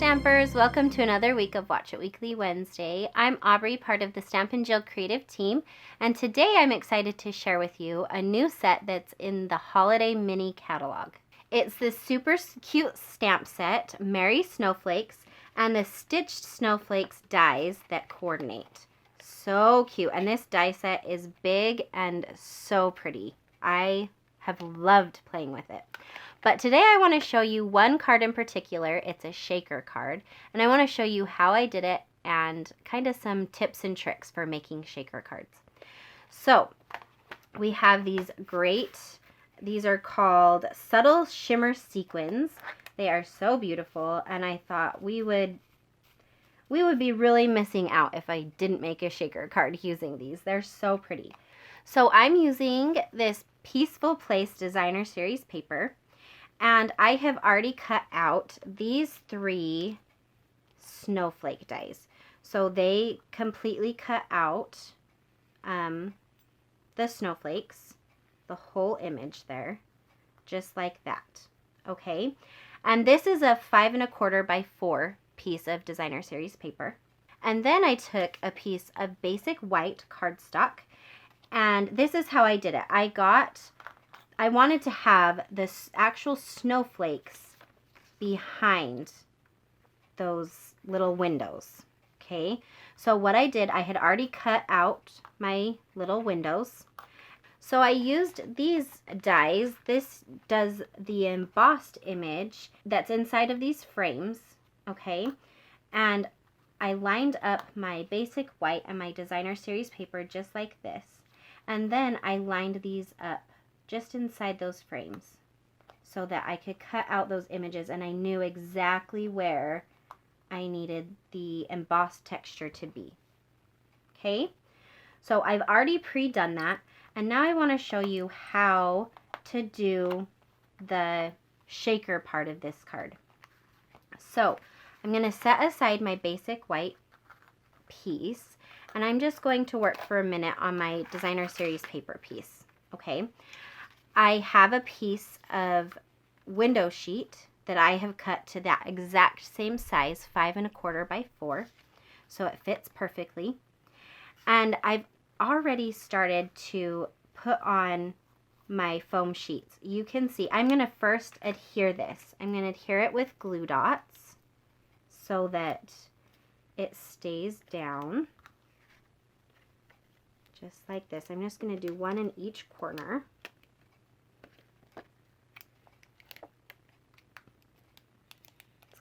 Stampers! Welcome to another week of Watch It Weekly Wednesday. I'm Aubrey, part of the Stampin' Jill creative team, and today I'm excited to share with you a new set that's in the Holiday Mini Catalog. It's this super cute stamp set, Merry Snowflakes, and the Stitched Snowflakes Dies that coordinate. So cute, and this die set is big and so pretty. I have loved playing with it. But today I want to show you one card in particular. It's a shaker card, and I want to show you how I did it and kind of some tips and tricks for making shaker cards. So we have these these are called Subtle Shimmer Sequins. They are so beautiful, and I thought we would be really missing out if I didn't make a shaker card using these. They're so pretty. So I'm using this Peaceful Place Designer Series paper. And I have already cut out these 3 snowflake dies. So they completely cut out the snowflakes, the whole image there, just like that. Okay, and this is a 5 1/4 by 4 piece of Designer Series paper. And then I took a piece of basic white cardstock, and this is how I did it. I wanted to have this actual snowflakes behind those little windows, okay? So what I did, I had already cut out my little windows. So I used these dies. This does the embossed image that's inside of these frames, okay? And I lined up my basic white and my Designer Series paper just like this. And then I lined these up just inside those frames so that I could cut out those images, and I knew exactly where I needed the embossed texture to be. Okay, so I've already pre-done that, and now I want to show you how to do the shaker part of this card. So I'm going to set aside my basic white piece, and I'm just going to work for a minute on my Designer Series paper piece. Okay, I have a piece of window sheet that I have cut to that exact same size, 5 1/4 by 4, so it fits perfectly. And I've already started to put on my foam sheets. You can see I'm going to first adhere this. I'm going to adhere it with glue dots so that it stays down just like this. I'm just going to do one in each corner.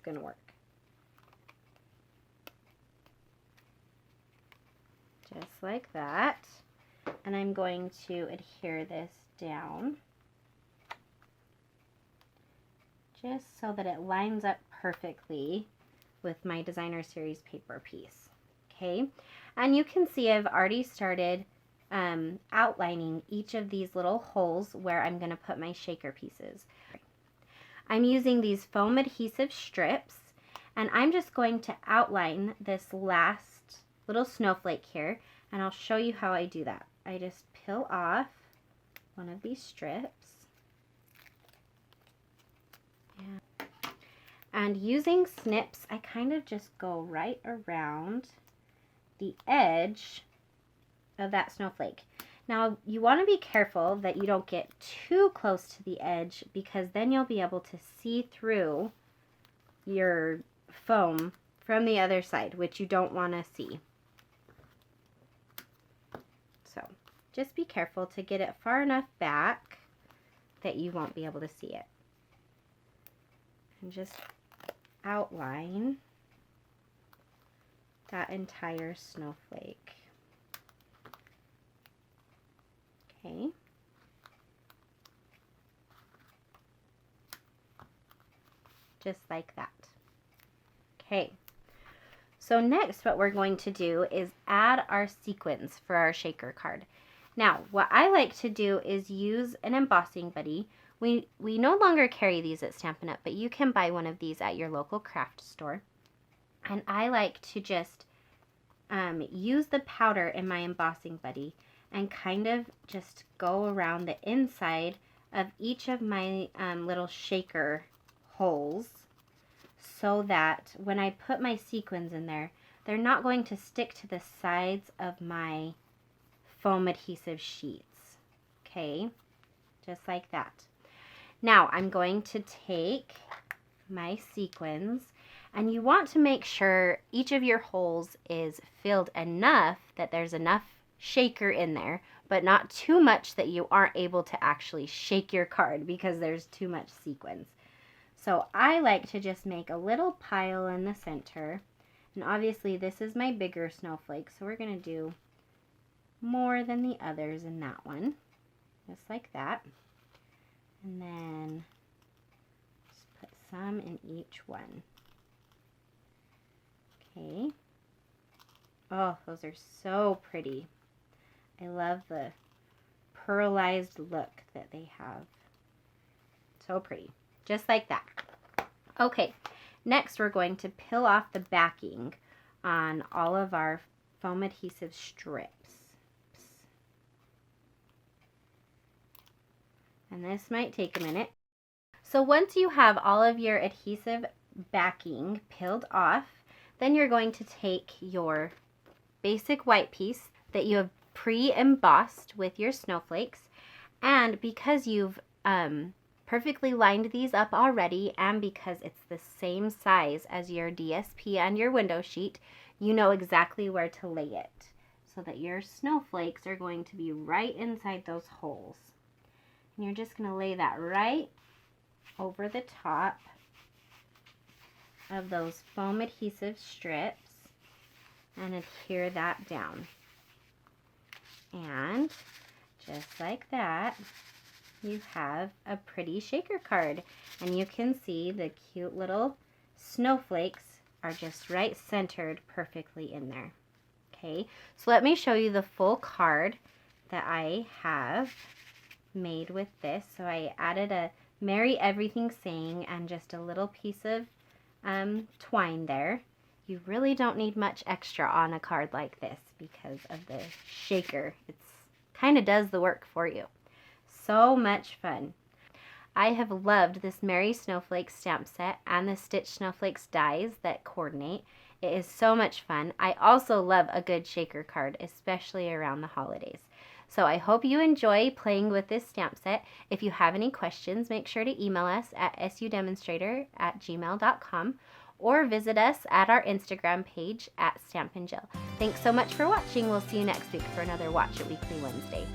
Going to work. Just like that. And I'm going to adhere this down just so that it lines up perfectly with my Designer Series paper piece. Okay, and you can see I've already started outlining each of these little holes where I'm going to put my shaker pieces. I'm using these foam adhesive strips, and I'm just going to outline this last little snowflake here, and I'll show you how I do that. I just peel off one of these strips, and using snips, I kind of just go right around the edge of that snowflake. Now, you want to be careful that you don't get too close to the edge, because then you'll be able to see through your foam from the other side, which you don't want to see. So, just be careful to get it far enough back that you won't be able to see it. And just outline that entire snowflake. Okay. Just like that. Okay. So next what we're going to do is add our sequins for our shaker card. Now, what I like to do is use an embossing buddy. We no longer carry these at Stampin' Up, but you can buy one of these at your local craft store. And I like to just use the powder in my embossing buddy and kind of just go around the inside of each of my little shaker holes so that when I put my sequins in there, they're not going to stick to the sides of my foam adhesive sheets. Okay, just like that. Now I'm going to take my sequins, and you want to make sure each of your holes is filled enough that there's enough shaker in there, but not too much that you aren't able to actually shake your card because there's too much sequins. So I like to just make a little pile in the center, and obviously this is my bigger snowflake, so we're going to do more than the others in that one, just like that. And then just put some in each one. Okay. Oh, those are so pretty. I love the pearlized look that they have. So pretty. Just like that. Okay, next we're going to peel off the backing on all of our foam adhesive strips. And this might take a minute. So once you have all of your adhesive backing peeled off, then you're going to take your basic white piece that you have pre-embossed with your snowflakes, and because you've perfectly lined these up already, and because it's the same size as your DSP and your window sheet, you know exactly where to lay it so that your snowflakes are going to be right inside those holes. And you're just going to lay that right over the top of those foam adhesive strips and adhere that down. And just like that, you have a pretty shaker card. And you can see the cute little snowflakes are just right centered perfectly in there. Okay, so let me show you the full card that I have made with this. So I added a Merry Everything saying and just a little piece of twine there. You really don't need much extra on a card like this because of the shaker. It's kind of does the work for you. So much fun. I have loved this Merry Snowflake stamp set and the Stitched Snowflakes dies that coordinate. It is so much fun. I also love a good shaker card, especially around the holidays. So I hope you enjoy playing with this stamp set. If you have any questions, make sure to email us at sudemonstrator@gmail.com or visit us at our Instagram page at Stampin' Jill. Thanks so much for watching. We'll see you next week for another Watch It Weekly Wednesday.